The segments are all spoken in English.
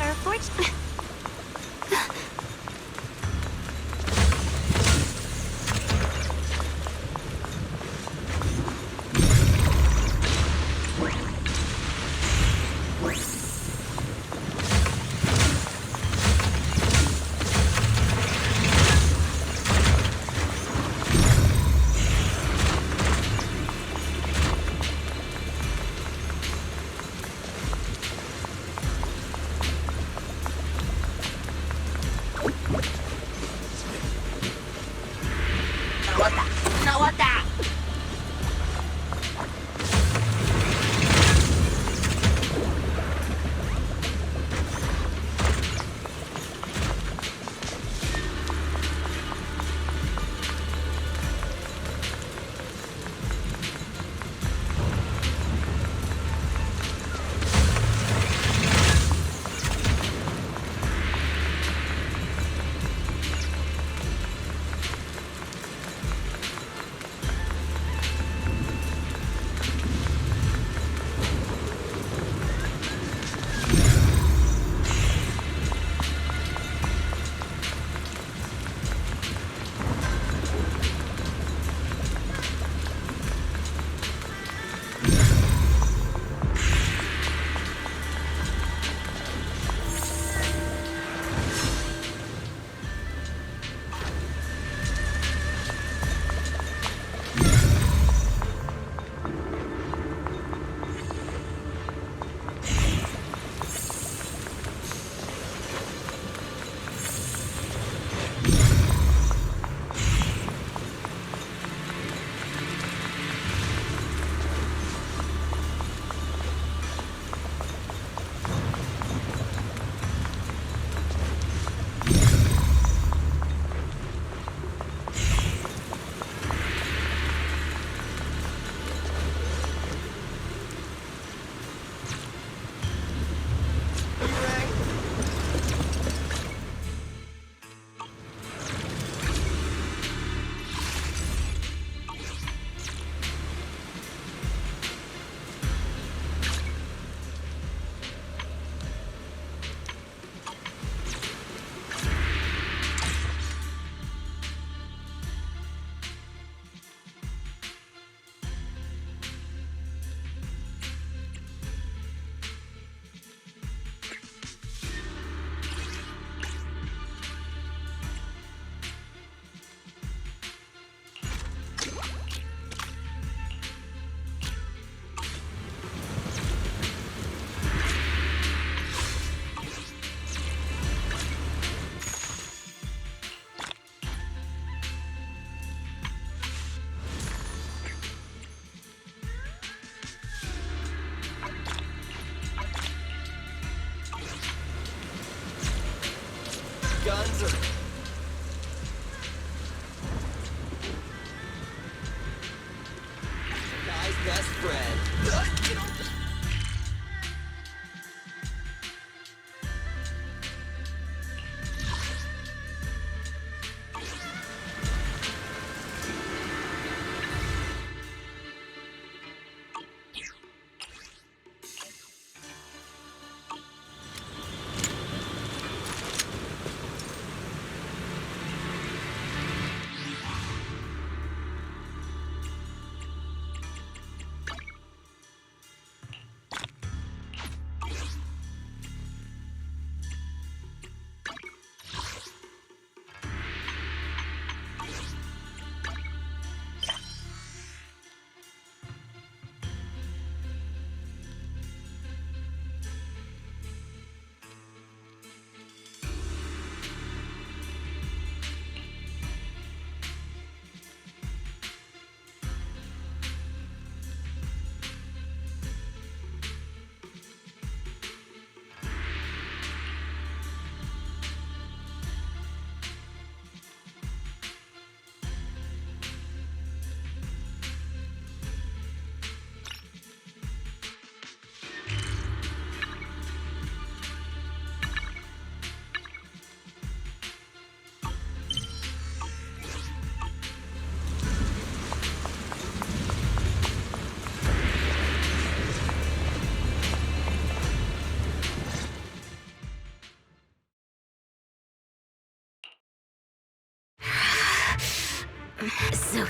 Our fortune. Guns are... Guy's best friend.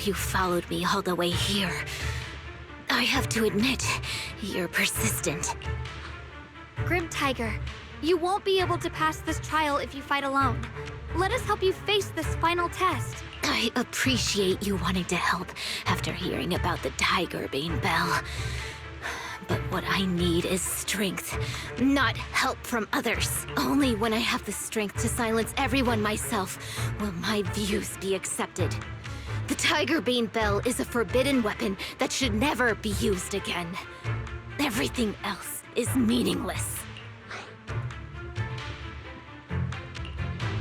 You followed me all the way here. I have to admit, you're persistent. Grim Tiger, you won't be able to pass this trial if you fight alone. Let us help you face this final test. I appreciate you wanting to help after hearing about the Tigerbane Bell. But what I need is strength, not help from others. Only when I have the strength to silence everyone myself will my views be accepted. The Tigerbane Bell is a forbidden weapon that should never be used again. Everything else is meaningless.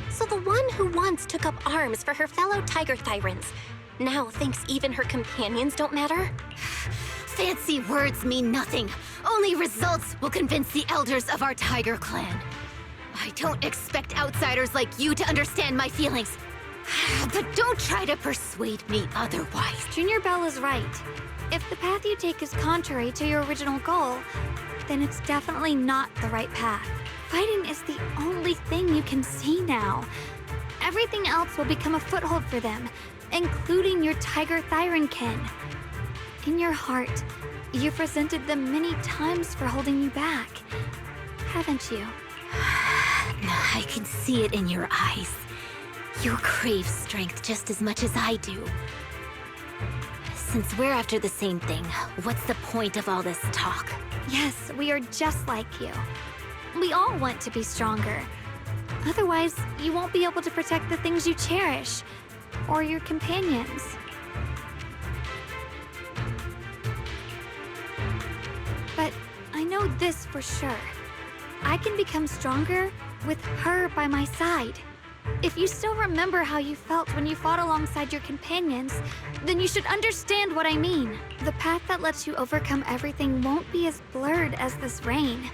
So the one who once took up arms for her fellow Tiger Thyrans now thinks even her companions don't matter? Fancy words mean nothing. Only results will convince the elders of our Tiger clan. I don't expect outsiders like you to understand my feelings. But don't try to persuade me otherwise. Junior Bell is right. If the path you take is contrary to your original goal, then it's definitely not the right path. Fighting is the only thing you can see now. Everything else will become a foothold for them, including your Tiger Thyran kin. In your heart, you've resented them many times for holding you back, haven't you? I can see it in your eyes. You crave strength just as much as I do. Since we're after the same thing, what's the point of all this talk? Yes, we are just like you. We all want to be stronger. Otherwise, you won't be able to protect the things you cherish, or your companions. But I know this for sure. I can become stronger with her by my side. If you still remember how you felt when you fought alongside your companions, then you should understand what I mean. The path that lets you overcome everything won't be as blurred as this rain.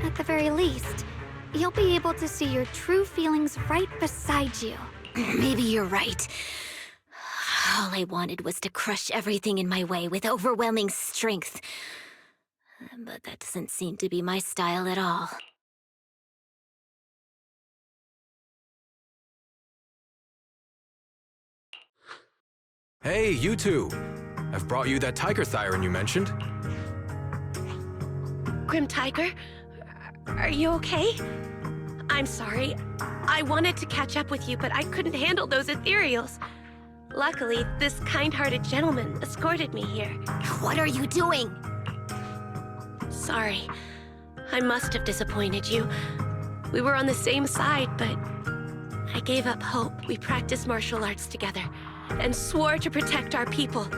At the very least, you'll be able to see your true feelings right beside you. Maybe you're right. All I wanted was to crush everything in my way with overwhelming strength. But that doesn't seem to be my style at all. Hey, you two! I've brought you that Tiger Thyran you mentioned. Grim Tiger, are you okay? I'm sorry. I wanted to catch up with you, but I couldn't handle those ethereals. Luckily, this kind-hearted gentleman escorted me here. What are you doing? Sorry. I must have disappointed you. We were on the same side, but I gave up hope. We practiced martial arts together and swore to protect our people.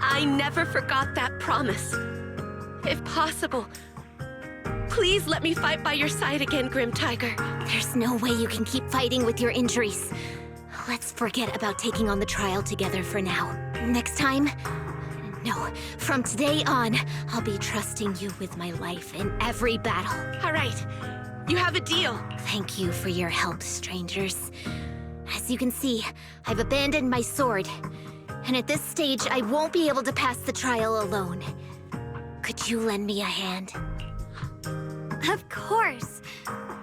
I never forgot that promise. If possible, please let me fight by your side again, Grim Tiger. There's no way you can keep fighting with your injuries. Let's forget about taking on the trial together for now. Next time? No, from today on, I'll be trusting you with my life in every battle. All right, you have a deal. Thank you for your help, strangers. As you can see, I've abandoned my sword. And at this stage, I won't be able to pass the trial alone. Could you lend me a hand? Of course.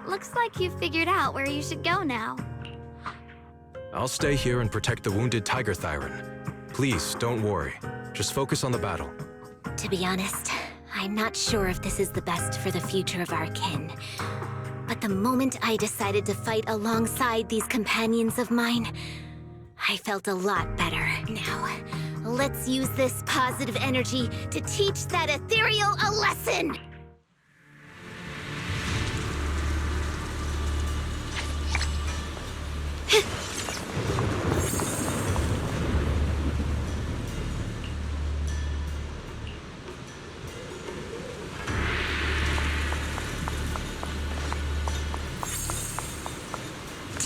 Looks like you've figured out where you should go now. I'll stay here and protect the wounded Tiger Thyran. Please, don't worry. Just focus on the battle. To be honest, I'm not sure if this is the best for the future of our kin. But the moment I decided to fight alongside these companions of mine, I felt a lot better. Now, let's use this positive energy to teach that ethereal a lesson!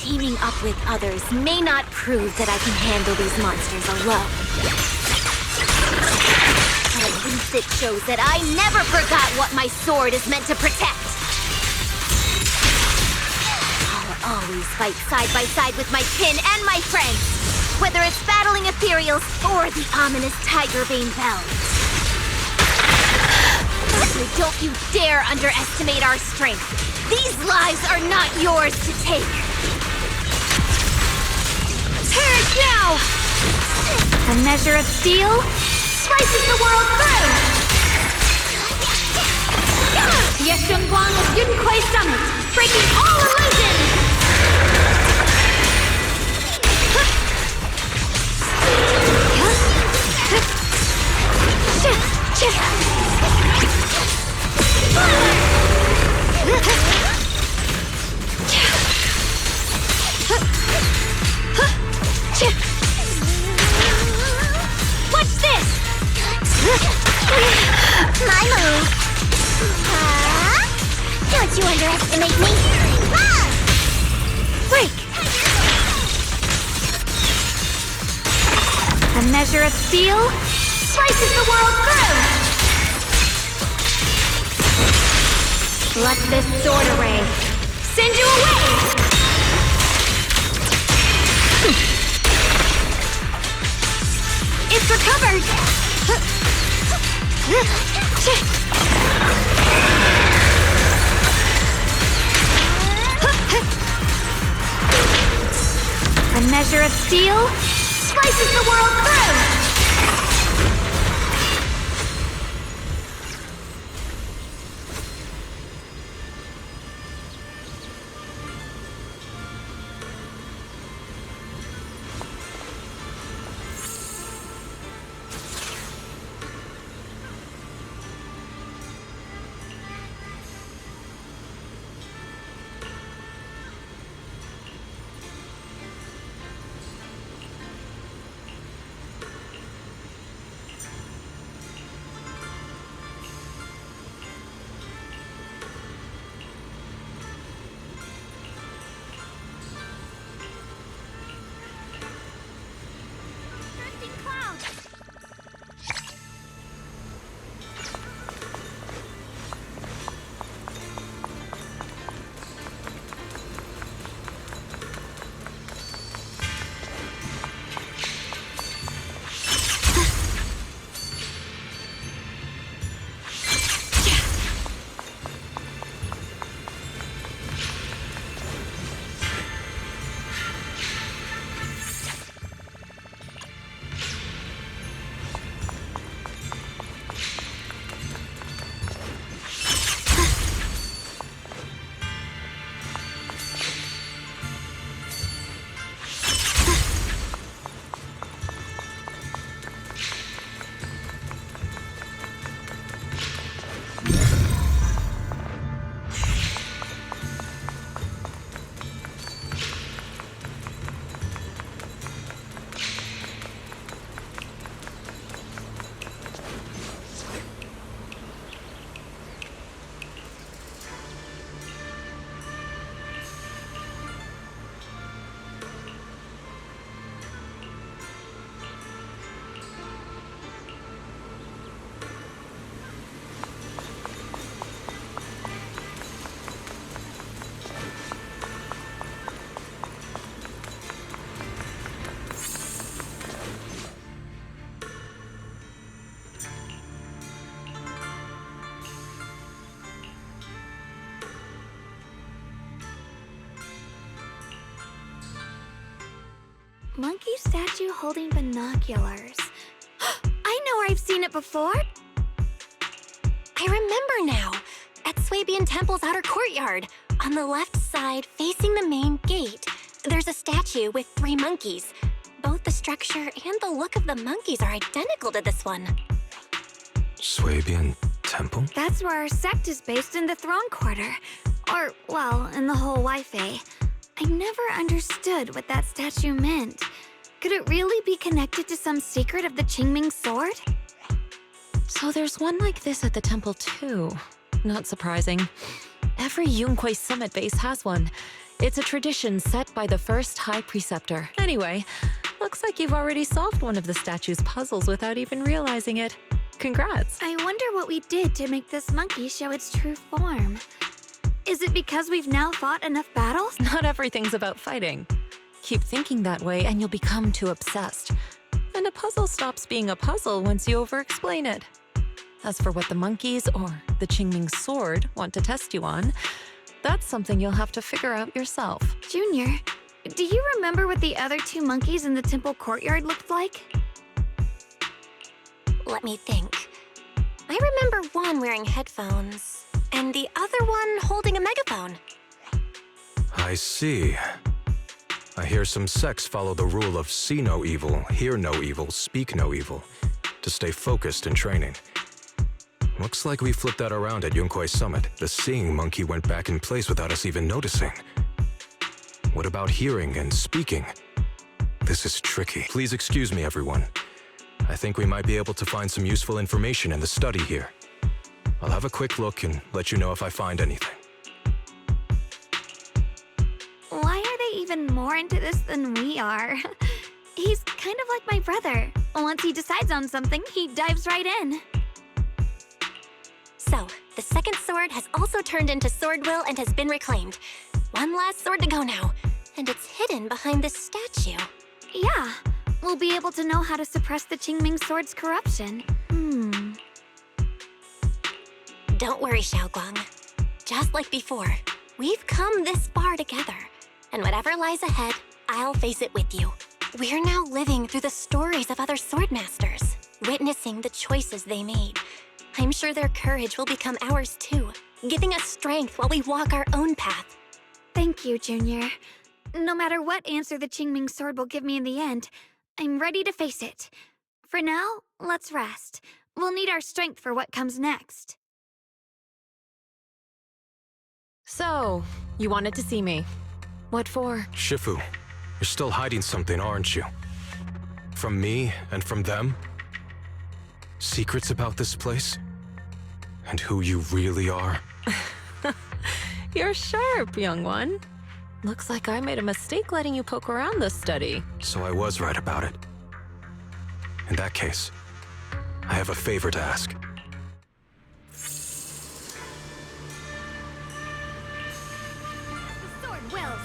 Teaming up with others may not prove that I can handle these monsters alone. But at least it shows that I never forgot what my sword is meant to protect. I'll always fight side by side with my kin and my friends, whether it's battling ethereals or the ominous Tigerbane Bell. So don't you dare underestimate our strength. These lives are not yours to take. Turn now! A measure of steel slices the world through! Yeshunguang of Yunquai Summit, breaking all illusions! What's this? My move. Don't you underestimate me. Break! A measure of steel slices the world through! Let this sword array send you away! It's recovered! A measure of steel slices the world through! Monkey statue holding binoculars. I know where I've seen it before. I remember now. At Swabian Temple's outer courtyard. On the left side, facing the main gate, there's a statue with 3 monkeys. Both the structure and the look of the monkeys are identical to this one. Swabian Temple? That's where our sect is based in the Throne Quarter. Or, well, in the whole Wi-Fi. I never understood what that statue meant. Could it really be connected to some secret of the Qingming sword? So there's one like this at the temple too. Not surprising. Every Yunquai Summit base has one. It's a tradition set by the first High Preceptor. Anyway, looks like you've already solved one of the statue's puzzles without even realizing it. Congrats. I wonder what we did to make this monkey show its true form. Is it because we've now fought enough battles? Not everything's about fighting. Keep thinking that way and you'll become too obsessed. And a puzzle stops being a puzzle once you over-explain it. As for what the monkeys or the Qingming sword want to test you on, that's something you'll have to figure out yourself. Junior, do you remember what the other 2 monkeys in the temple courtyard looked like? Let me think. I remember one wearing headphones, and the other one holding a megaphone. I see. I hear some sects follow the rule of see no evil, hear no evil, speak no evil, to stay focused in training. Looks like we flipped that around at Yunkwei Summit. The seeing monkey went back in place without us even noticing. What about hearing and speaking? This is tricky. Please excuse me, everyone. I think we might be able to find some useful information in the study here. I'll have a quick look and let you know if I find anything. Why are they even more into this than we are? He's kind of like my brother. Once he decides on something, he dives right in. So, the second sword has also turned into sword will and has been reclaimed. One last sword to go now, and it's hidden behind this statue. Yeah, we'll be able to know how to suppress the Qingming sword's corruption. Don't worry, Xiaoguang. Just like before, we've come this far together, and whatever lies ahead, I'll face it with you. We're now living through the stories of other swordmasters, witnessing the choices they made. I'm sure their courage will become ours too, giving us strength while we walk our own path. Thank you, Junior. No matter what answer the Qingming sword will give me in the end, I'm ready to face it. For now, let's rest. We'll need our strength for what comes next. So, you wanted to see me. What for? Shifu, you're still hiding something, aren't you? From me and from them? Secrets about this place? And who you really are? You're sharp, young one. Looks like I made a mistake letting you poke around this study. So I was right about it. In that case, I have a favor to ask. The sword wills.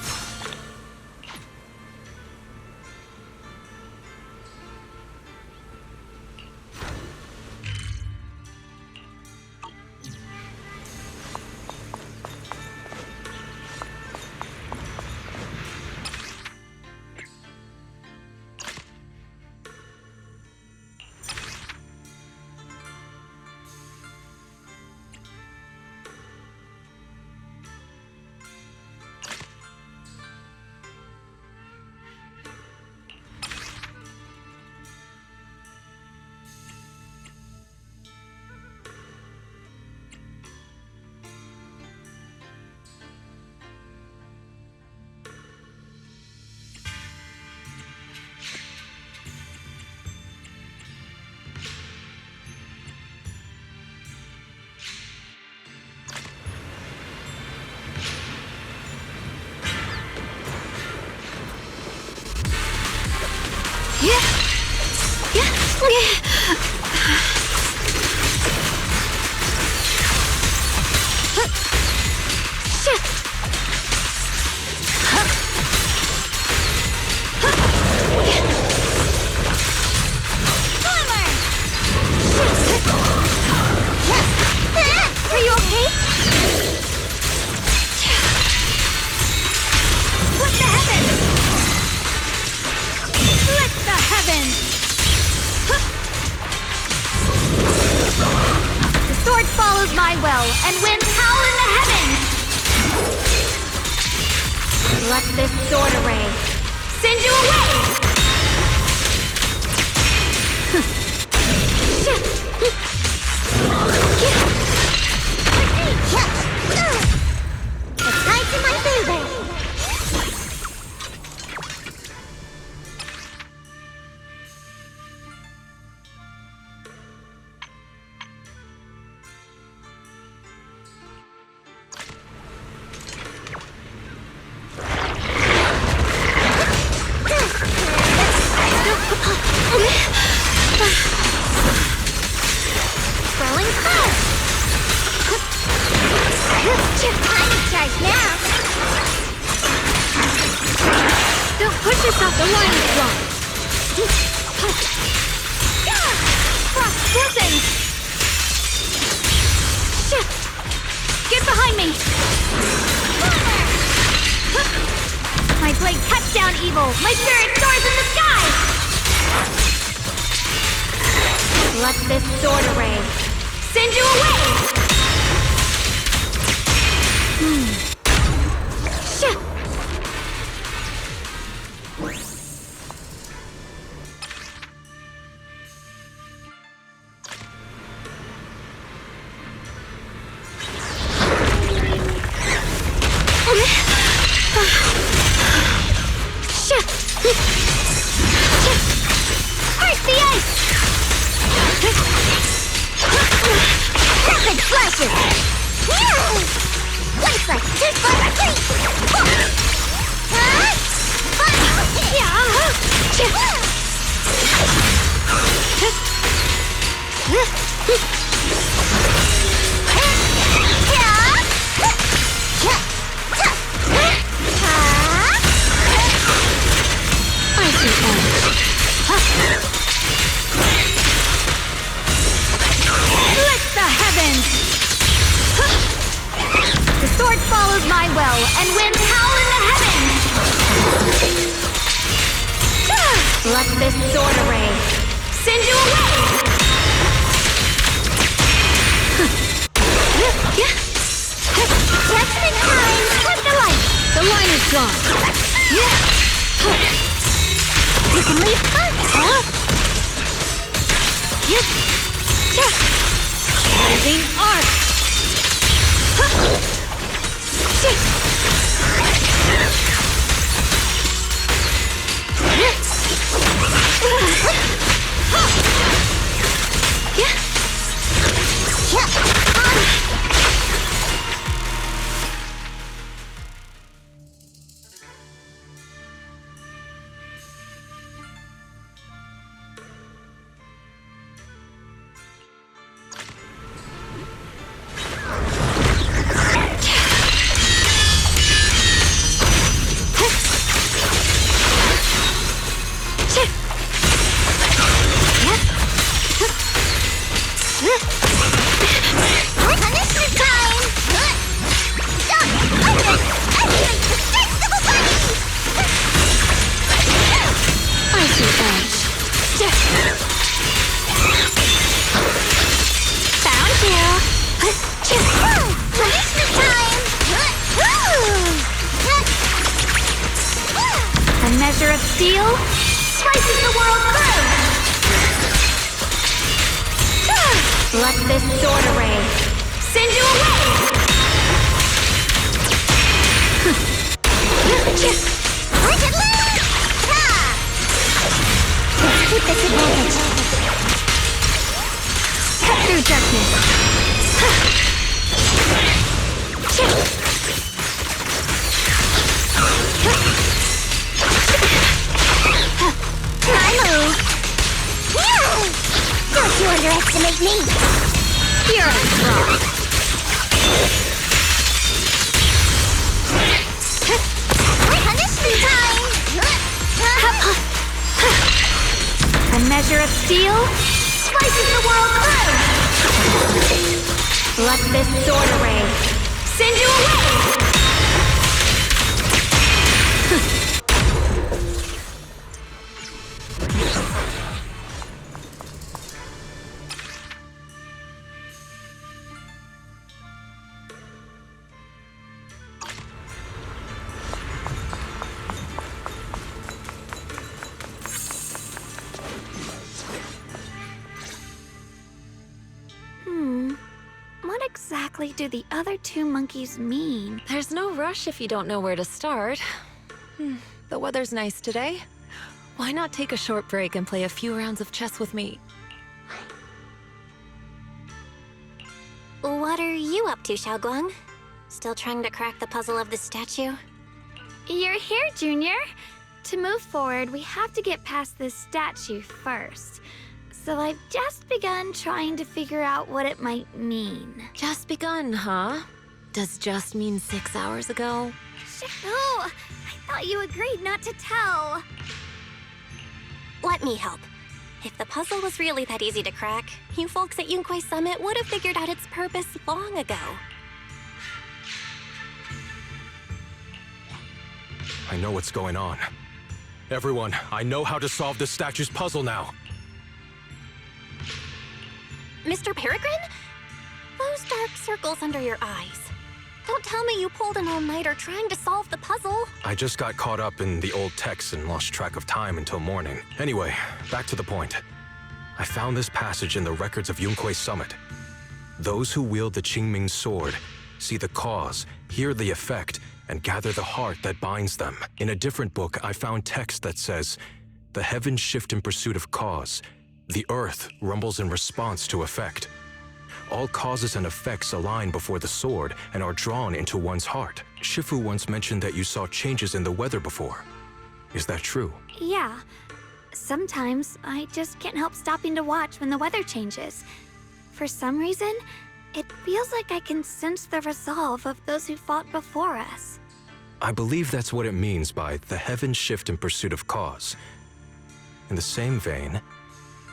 Are you okay? What the heavens? Let the heavens! The sword follows my will, and winds howl in the heavens! Let this sword array send you away! The tide's in my favor. Swirling cloud. Time charge now. Don't push yourself, the line is blocked. Frost forces! Shit! Get behind me! My blade cuts down evil! My spirit soars in the sky! Let this sword array send you away! First the ice! Rapid flashes! Lights like 2 slice Lift the heavens! The sword follows my will, and winds howl in the heavens! Let this sword array send you away! Judgment time! Flip the light! The line is gone! You can leave first! Rising arc! A measure of steel slices the world through! Let this sword array send you away! Let's keep this advantage. Cut through darkness. My move! Don't you underestimate me! Here I draw! Punishment time! A measure of steel slices the world through! Let this sword array send you away! What exactly do the other 2 monkeys mean? There's no rush if you don't know where to start. The weather's nice today. Why not take a short break and play a few rounds of chess with me? What are you up to, Xiaoguang? Still trying to crack the puzzle of the statue? You're here, Junior. To move forward, we have to get past this statue first. So I've just begun trying to figure out what it might mean. Just begun, huh? Does just mean 6 hours ago? No, I thought you agreed not to tell. Let me help. If the puzzle was really that easy to crack, you folks at Yunkwei Summit would have figured out its purpose long ago. I know what's going on. Everyone, I know how to solve this statue's puzzle now. Mr. Peregrine? Those dark circles under your eyes. Don't tell me you pulled an all-nighter trying to solve the puzzle. I just got caught up in the old texts and lost track of time until morning. Anyway, back to the point. I found this passage in the records of Yunquei Summit. Those who wield the Qingming sword see the cause, hear the effect, and gather the heart that binds them. In a different book, I found text that says, "The heavens shift in pursuit of cause. The earth rumbles in response to effect. All causes and effects align before the sword and are drawn into one's heart." Shifu once mentioned that you saw changes in the weather before. Is that true? Yeah. Sometimes I just can't help stopping to watch when the weather changes. For some reason, it feels like I can sense the resolve of those who fought before us. I believe that's what it means by the heavens shift in pursuit of cause. In the same vein,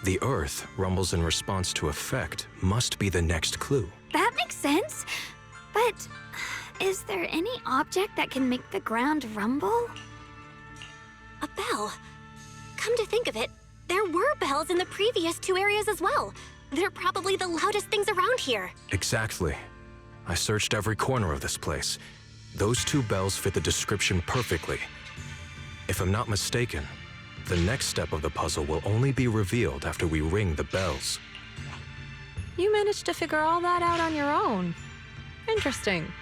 the earth rumbles in response to effect must be the next clue. That makes sense. But is there any object that can make the ground rumble? A bell. Come to think of it, there were bells in the previous 2 areas as well. They're probably the loudest things around here. Exactly. I searched every corner of this place. Those 2 bells fit the description perfectly. If I'm not mistaken, the next step of the puzzle will only be revealed after we ring the bells. You managed to figure all that out on your own. Interesting.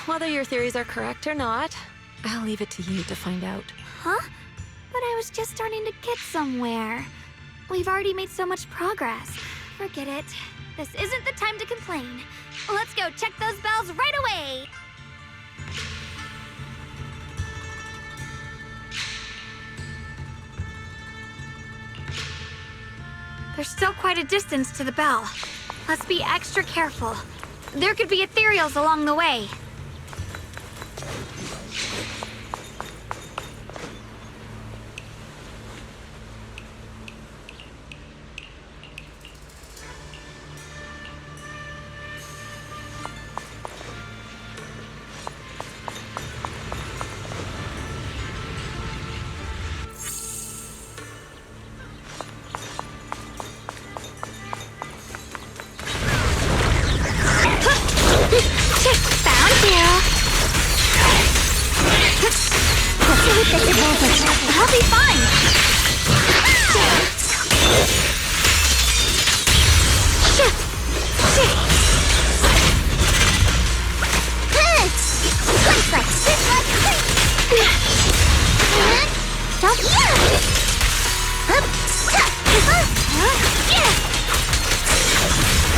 Whether your theories are correct or not, I'll leave it to you to find out. Huh? But I was just starting to get somewhere. We've already made so much progress. Forget it. This isn't the time to complain. Let's go check those bells right away! There's still quite a distance to the bell. Let's be extra careful. There could be ethereals along the way. Found you! I'll be fine!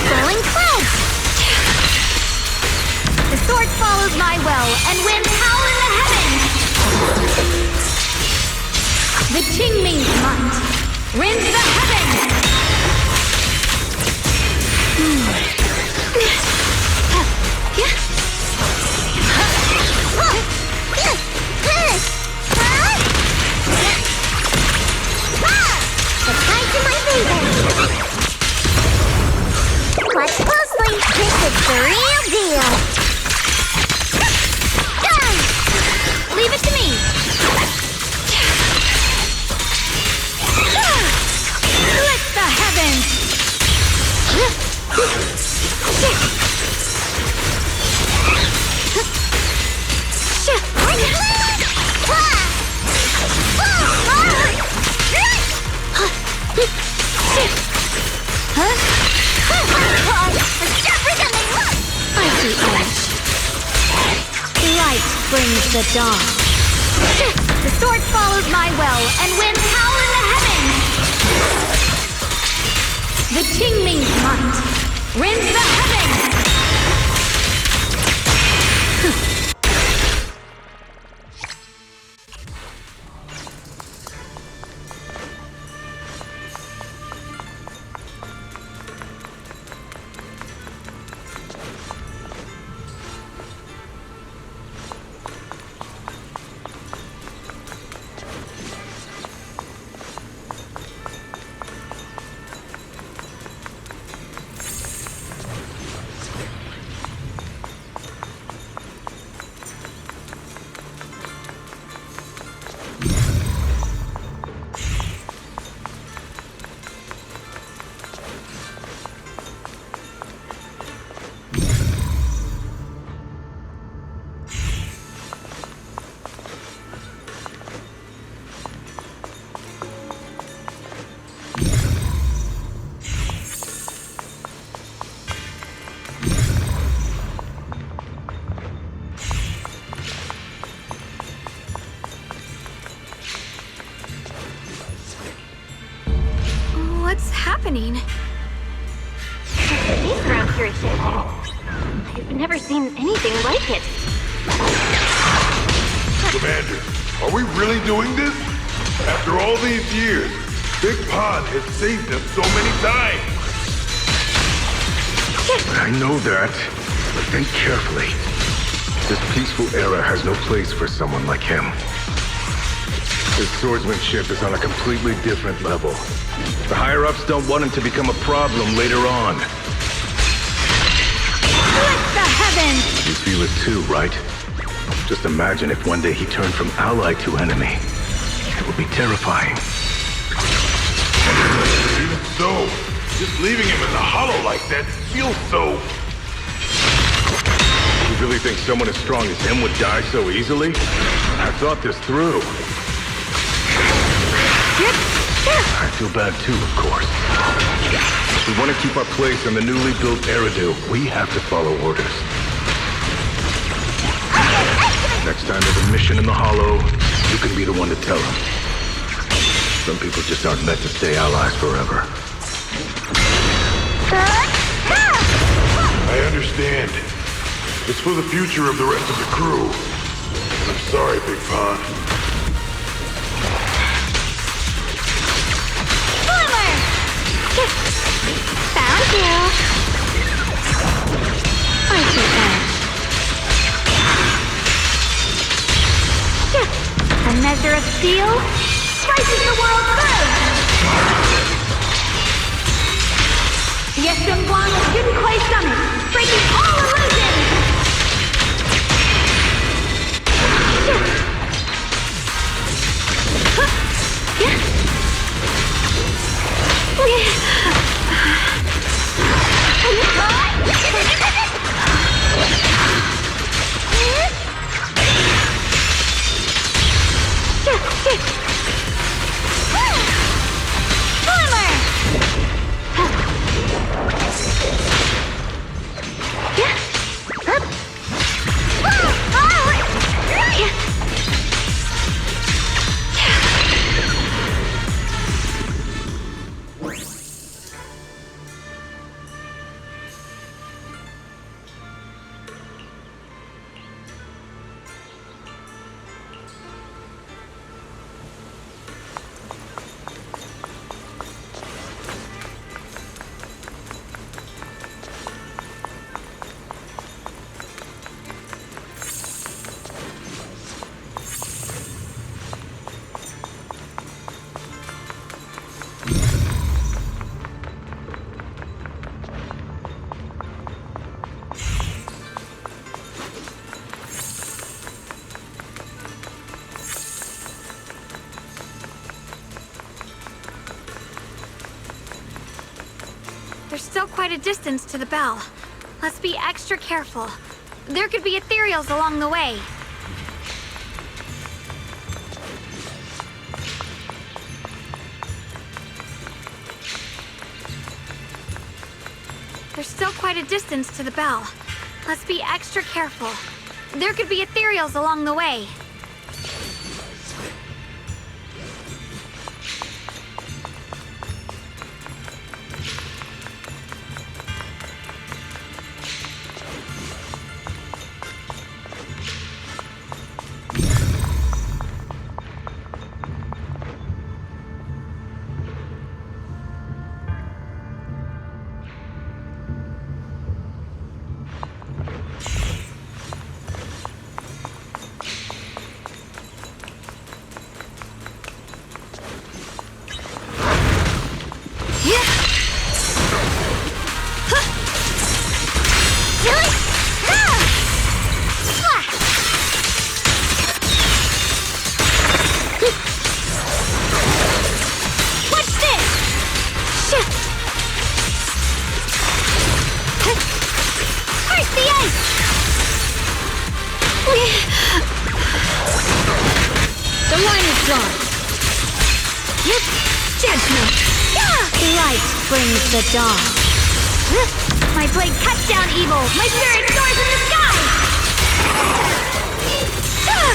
Rolling clouds! The sword follows my will, and winds howl in the heavens! The Qingming's might rends the heavens! The tide's in my favor! Watch closely! This is the real deal! Leave it to me! Lift the heavens! Icy edge. Light brings the dawn. The sword follows my will, and winds howl in the heavens! The Qingming's might rends the heavens! What's happening? The space around here is shifting. I've never seen anything like it. Commander, are we really doing this? After all these years, Big Pond has saved us so many times. I know that, but think carefully. This peaceful era has no place for someone like him. His swordsmanship is on a completely different level. The higher-ups don't want him to become a problem later on. Bless the heavens! You feel it too, right? Just imagine if one day he turned from ally to enemy. It would be terrifying. Even so, just leaving him in the hollow like that feels so... You really think someone as strong as him would die so easily? I thought this through. I feel bad too, of course. If we want to keep our place in the newly built Eridu, we have to follow orders. Next time there's a mission in the hollow, you can be the one to tell them. Some people just aren't meant to stay allies forever. I understand. It's for the future of the rest of the crew. I'm sorry, Big Pond. Found you! Where's your edge? A measure of steel slices the world through! The Assemblant of Yunquay Summit, breaking all illusions! There's still quite a distance to the bell. Let's be extra careful. There could be ethereals along the way. There's still quite a distance to the bell. Let's be extra careful. There could be ethereals along the way. Brings the dawn. My blade cuts down evil. My spirit soars in the sky.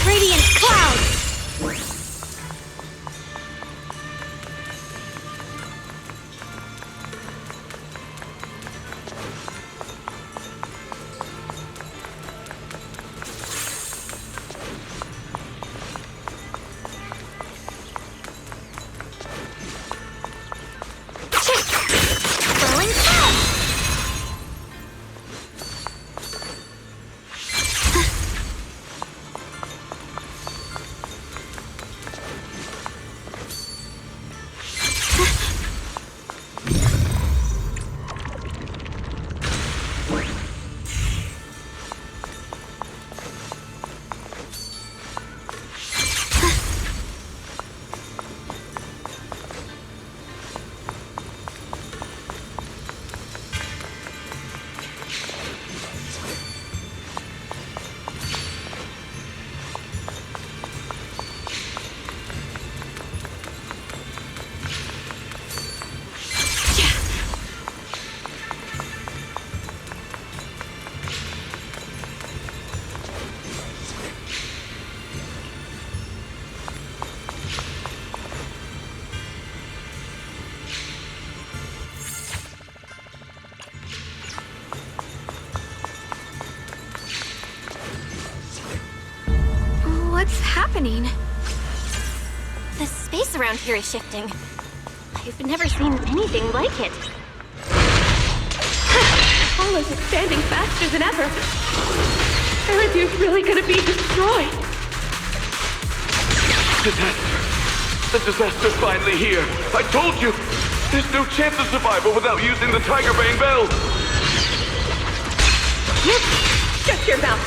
Radiant clouds. Rolling fast! What's happening? The space around here is shifting. I've never seen anything like it. The hollow's expanding faster than ever. Erethia's really gonna be destroyed. The disaster's finally here. I told you! There's no chance of survival without using the Tiger Bane Bell! Shut your mouth.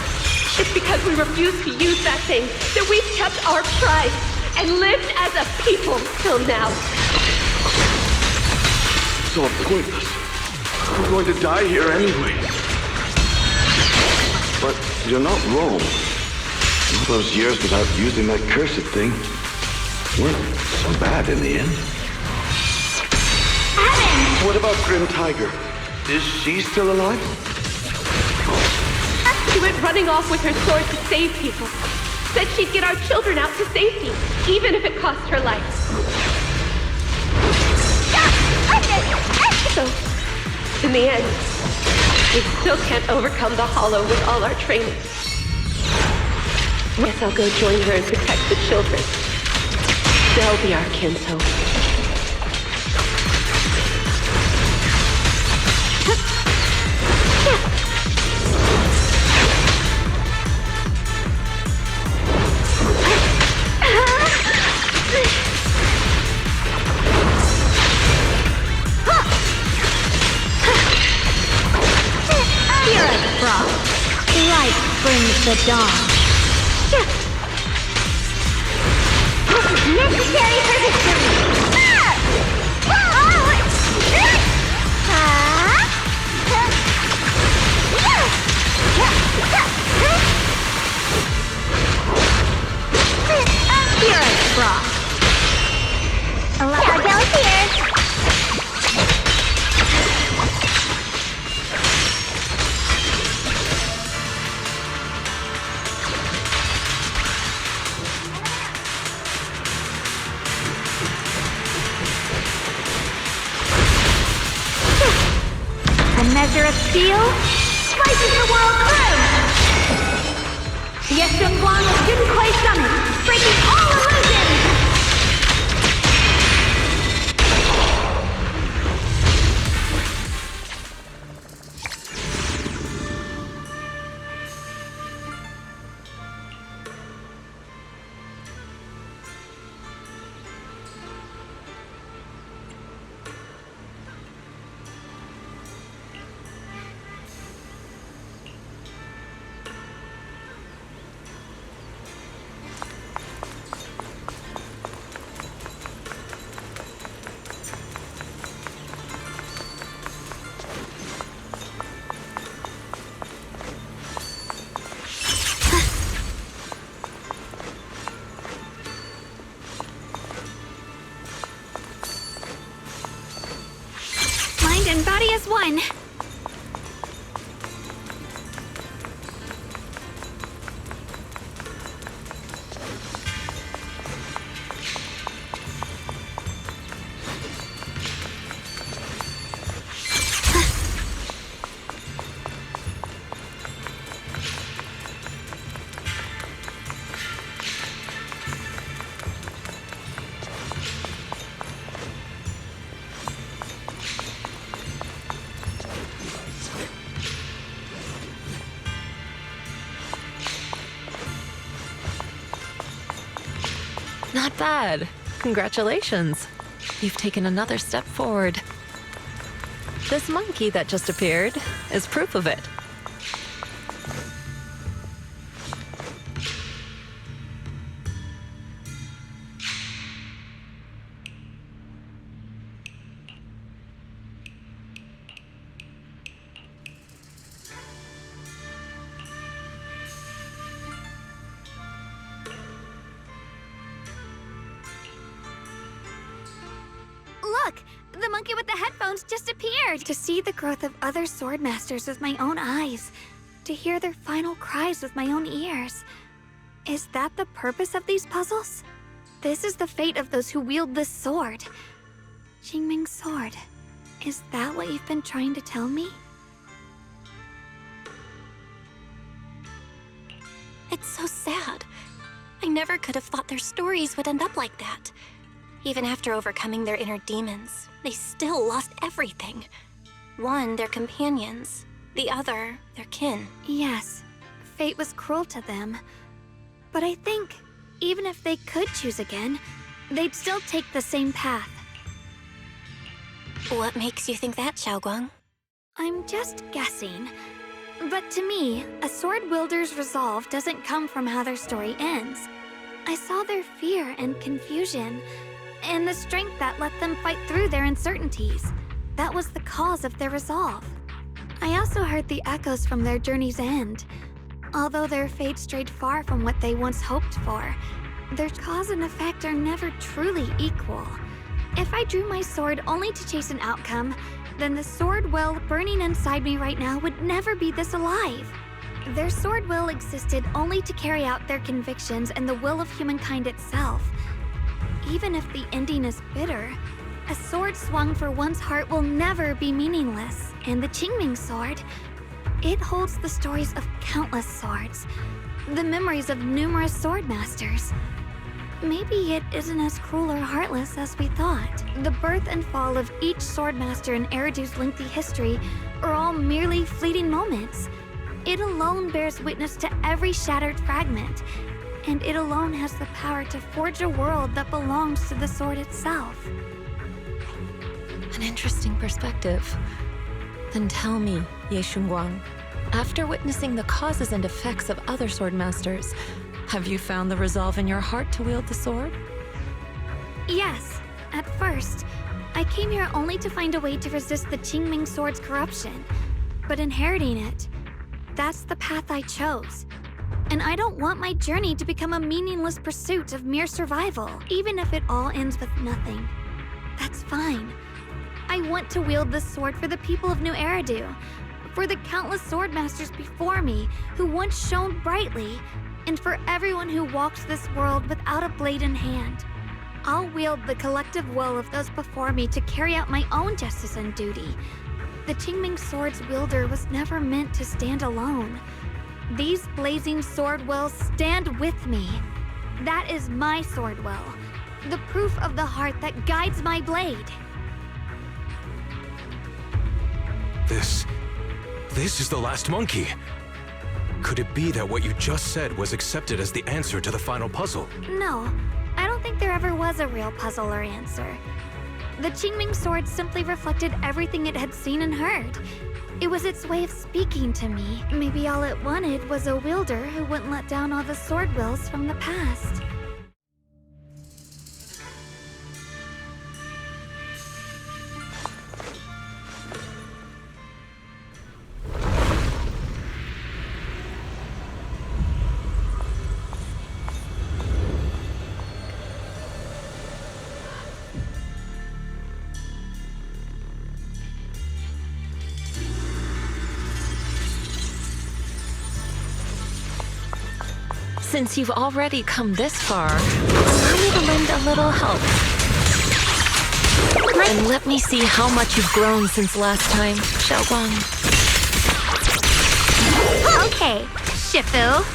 It's because we refuse to use that thing that we've kept our pride and lived as a people till now. It's all pointless. We're going to die here anyway. But you're not wrong. All those years without using that cursed thing weren't so bad in the end. What about Grim Tiger? Is she still alive? She went running off with her sword to save people. Said she'd get our children out to safety, even if it cost her life. So, in the end, we still can't overcome the Hollow with all our training. Guess I'll go join her and protect the children. They'll be our kinsfolk. Light brings the dawn. Necessary for victory! Spirit frost. Countdown's here! A measure of steel slices the world through! The Echelon will soon play summon, breaking all illusions! Mind and body as one. Not bad. Congratulations. You've taken another step forward. This monkey that just appeared is proof of it. Look! The monkey with the headphones just appeared! To see the growth of other sword masters with my own eyes. To hear their final cries with my own ears. Is that the purpose of these puzzles? This is the fate of those who wield this sword. Qingming's sword. Is that what you've been trying to tell me? It's so sad. I never could have thought their stories would end up like that. Even after overcoming their inner demons, they still lost everything. One, their companions. The other, their kin. Yes, fate was cruel to them. But I think, even if they could choose again, they'd still take the same path. What makes you think that, Xiaoguang? I'm just guessing. But to me, a sword wielder's resolve doesn't come from how their story ends. I saw their fear and confusion, and the strength that let them fight through their uncertainties. That was the cause of their resolve. I also heard the echoes from their journey's end. Although their fate strayed far from what they once hoped for, their cause and effect are never truly equal. If I drew my sword only to chase an outcome, then the sword will burning inside me right now would never be this alive. Their sword will existed only to carry out their convictions and the will of humankind itself. Even if the ending is bitter, a sword swung for one's heart will never be meaningless. And the Qingming sword, it holds the stories of countless swords, the memories of numerous sword masters. Maybe it isn't as cruel or heartless as we thought. The birth and fall of each sword master in Eridu's lengthy history are all merely fleeting moments. It alone bears witness to every shattered fragment, and it alone has the power to forge a world that belongs to the sword itself. An interesting perspective. Then tell me, Ye Shunguang, after witnessing the causes and effects of other sword masters, have you found the resolve in your heart to wield the sword? Yes, at first. I came here only to find a way to resist the Qingming sword's corruption. But inheriting it, that's the path I chose. And I don't want my journey to become a meaningless pursuit of mere survival, even if it all ends with nothing. That's fine. I want to wield this sword for the people of New Eridu, for the countless sword masters before me who once shone brightly, and for everyone who walks this world without a blade in hand. I'll wield the collective will of those before me to carry out my own justice and duty. The Qingming sword's wielder was never meant to stand alone. These blazing sword wills stand with me. That is my sword will, the proof of the heart that guides my blade. This is the last monkey. Could it be that what you just said was accepted as the answer to the final puzzle? No, I don't think there ever was a real puzzle or answer. The Qingming sword simply reflected everything it had seen and heard. It was its way of speaking to me. Maybe all it wanted was a wielder who wouldn't let down all the sword wills from the past. Since you've already come this far, allow me to lend a little help. And let me see how much you've grown since last time, Xiaoguang. Okay, Shifu.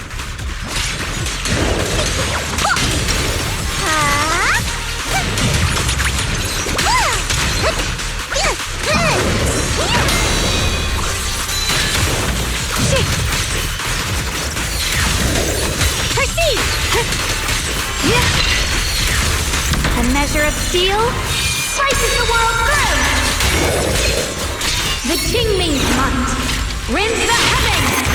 steel slices the world through! The Qingming's might rends the heavens!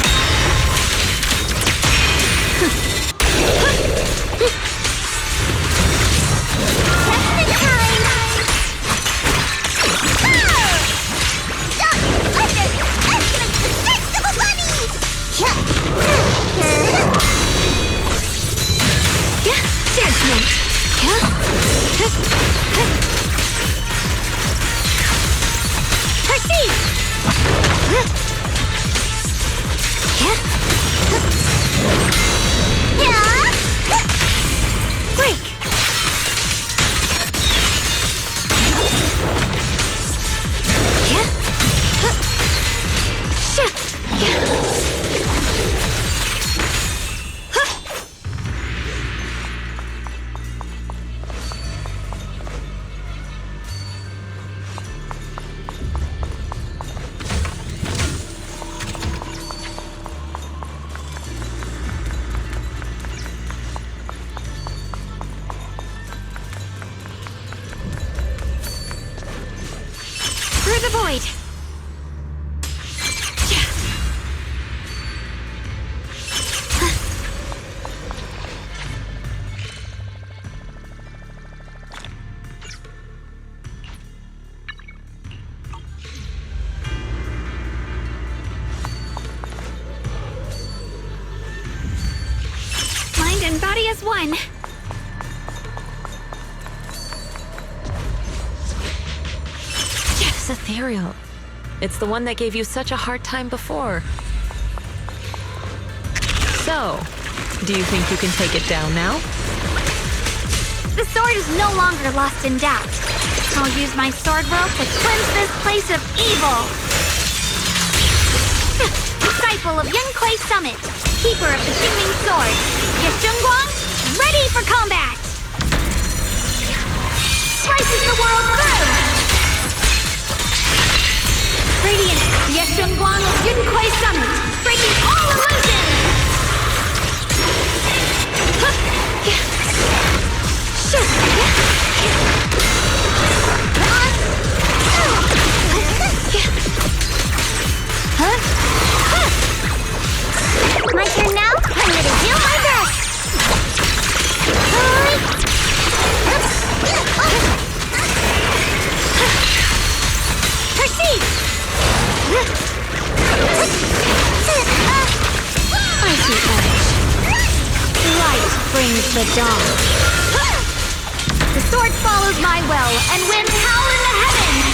Testing time! Don't underestimate the strength of a bunny! Judgment! Proceed! Break! Through the void! Mind and body as one. Yes, ethereal. It's the one that gave you such a hard time before. So, do you think you can take it down now? The sword is no longer lost in doubt. I'll use my sword rope to cleanse this place of evil. Disciple of Yunquei Summit, keeper of the Qingming sword, Yeshunguang, ready for combat! Slices the world through! Radiant Yeshunguang of Yunquei Summit, breaking all illusions! My turn now? I'm gonna do my best! Proceed! I see edge. Light brings the dawn. The sword follows my will, and winds howl in the heavens!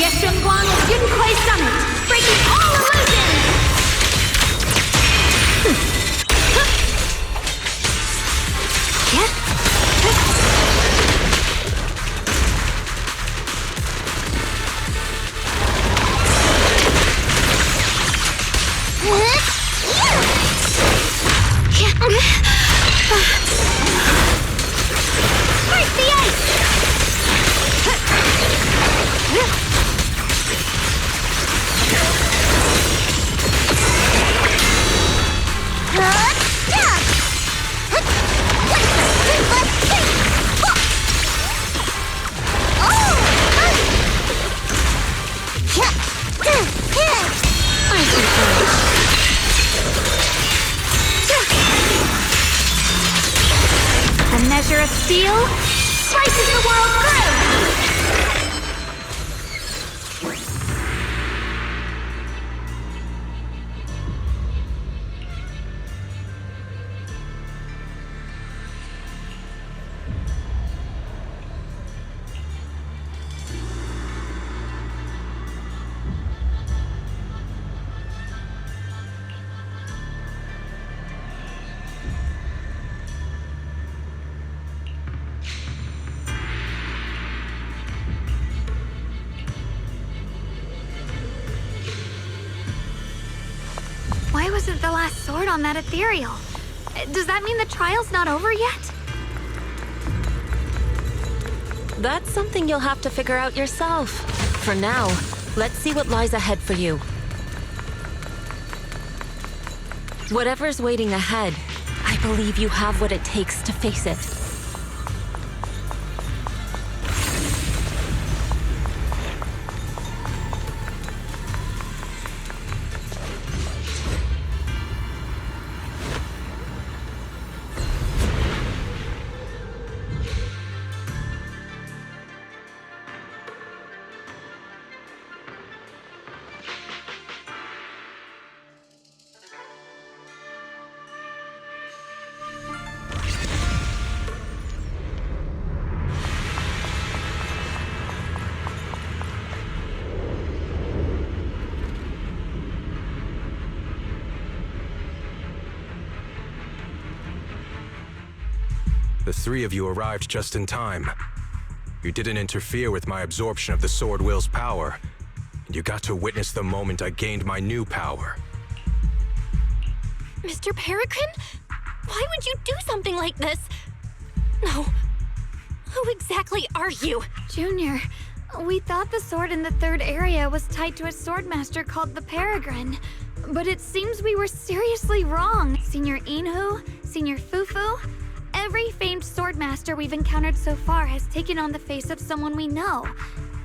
Yeshunguang of Yunquei Summit, breaking all illusions! Break the ice! A measure of steel slices the world through! Why wasn't the last sword on that ethereal? Does that mean the trial's not over yet? That's something you'll have to figure out yourself. For now, let's see what lies ahead for you. Whatever's waiting ahead, I believe you have what it takes to face it. The three of you arrived just in time. You didn't interfere with my absorption of the sword will's power, and you got to witness the moment I gained my new power. Mr. Peregrine? Why would you do something like this? No. Who exactly are you? Junior, we thought the sword in the third area was tied to a swordmaster called the Peregrine. But it seems we were seriously wrong. Senior Inhu, Senior Fufu, every famed swordmaster we've encountered so far has taken on the face of someone we know.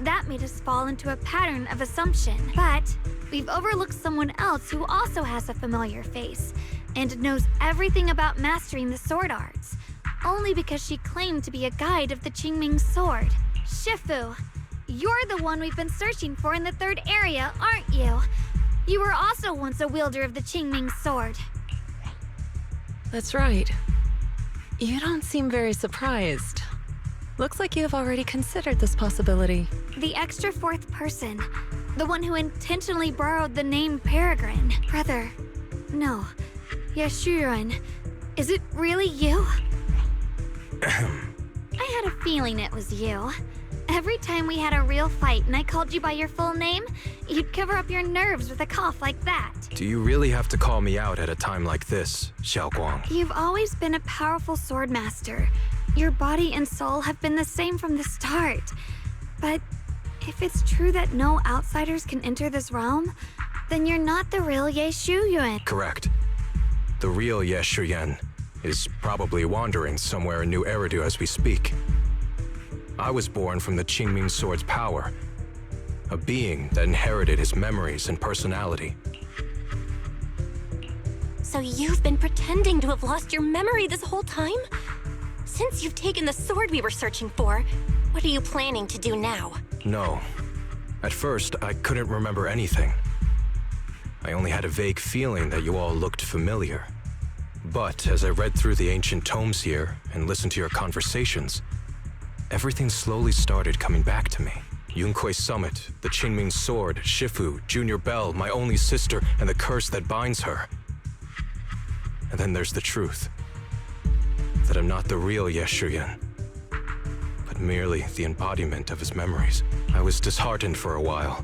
That made us fall into a pattern of assumption. But we've overlooked someone else who also has a familiar face and knows everything about mastering the sword arts, only because she claimed to be a guide of the Qingming sword. Shifu, you're the one we've been searching for in the third area, aren't you? You were also once a wielder of the Qingming sword. That's right. You don't seem very surprised. Looks like you have already considered this possibility. The extra fourth person, the one who intentionally borrowed the name Peregrine. Brother, no, Yashuren, is it really you? I had a feeling it was you. Every time we had a real fight and I called you by your full name, you'd cover up your nerves with a cough like that. Do you really have to call me out at a time like this, Xiaoguang? You've always been a powerful swordmaster. Your body and soul have been the same from the start. But if it's true that no outsiders can enter this realm, then you're not the real Ye Shuyuan. Correct. The real Ye Shuyan is probably wandering somewhere in New Eridu as we speak. I was born from the Qingming sword's power, a being that inherited his memories and personality. So you've been pretending to have lost your memory this whole time? Since you've taken the sword we were searching for, what are you planning to do now? No. At first, I couldn't remember anything. I only had a vague feeling that you all looked familiar. But as I read through the ancient tomes here and listened to your conversations, everything slowly started coming back to me. Yunquei Summit, the Qingming sword, Shifu, Junior Bell, my only sister, and the curse that binds her. And then there's the truth. That I'm not the real Ye Shuyan, but merely the embodiment of his memories. I was disheartened for a while.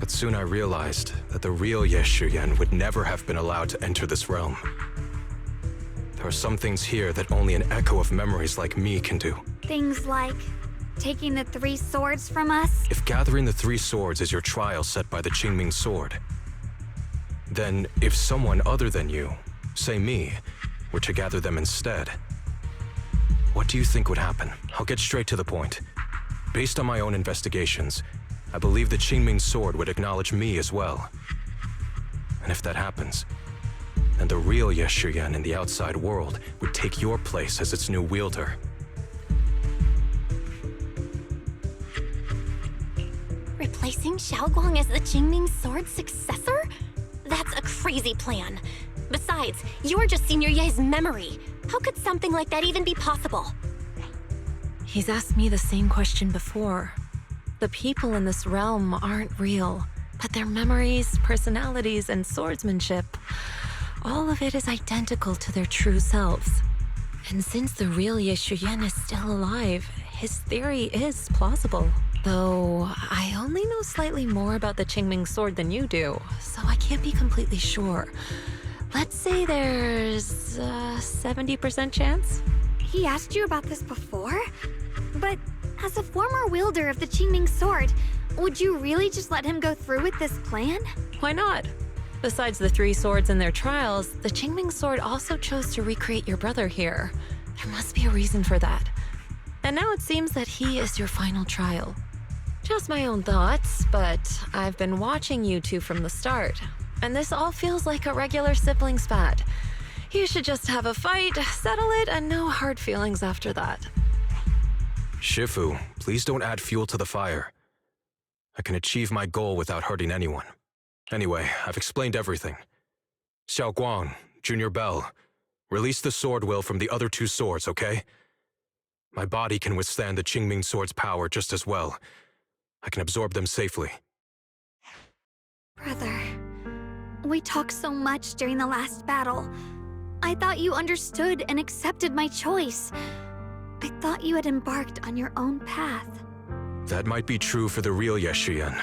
But soon I realized that the real Ye Shuyan would never have been allowed to enter this realm. There are some things here that only an echo of memories like me can do. Things like taking the 3 swords from us? If gathering the 3 swords is your trial set by the Qingming sword, then if someone other than you, say me, were to gather them instead, what do you think would happen? I'll get straight to the point. Based on my own investigations, I believe the Qingming sword would acknowledge me as well. And if that happens, then the real Ye Shuyan in the outside world would take your place as its new wielder. Replacing Xiaoguang as the Qingming sword's successor? That's a crazy plan. Besides, you're just Senior Ye's memory. How could something like that even be possible? He's asked me the same question before. The people in this realm aren't real, but their memories, personalities, and swordsmanship, all of it is identical to their true selves. And since the real Ye Shuyan is still alive, his theory is plausible. Though, I only know slightly more about the Qingming sword than you do, so I can't be completely sure. Let's say there's a 70% chance? He asked you about this before? But as a former wielder of the Qingming sword, would you really just let him go through with this plan? Why not? Besides the 3 swords in their trials, the Qingming sword also chose to recreate your brother here. There must be a reason for that. And now it seems that he is your final trial. Just my own thoughts, but I've been watching you two from the start, and this all feels like a regular sibling spat. You should just have a fight, settle it, and no hard feelings after that. Shifu, please don't add fuel to the fire. I can achieve my goal without hurting anyone. Anyway, I've explained everything. Xiaoguang, Junior Bell, release the sword will from the other 2 swords, okay? My body can withstand the Qingming sword's power just as well. I can absorb them safely. Brother, we talked so much during the last battle. I thought you understood and accepted my choice. I thought you had embarked on your own path. That might be true for the real Yeshian.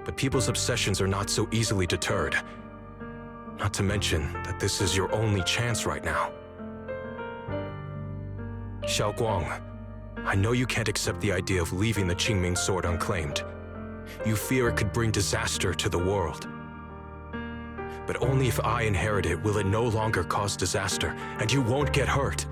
But people's obsessions are not so easily deterred. Not to mention that this is your only chance right now. Xiao Guang, I know you can't accept the idea of leaving the Qingming sword unclaimed. You fear it could bring disaster to the world. But only if I inherit it will it no longer cause disaster, and you won't get hurt.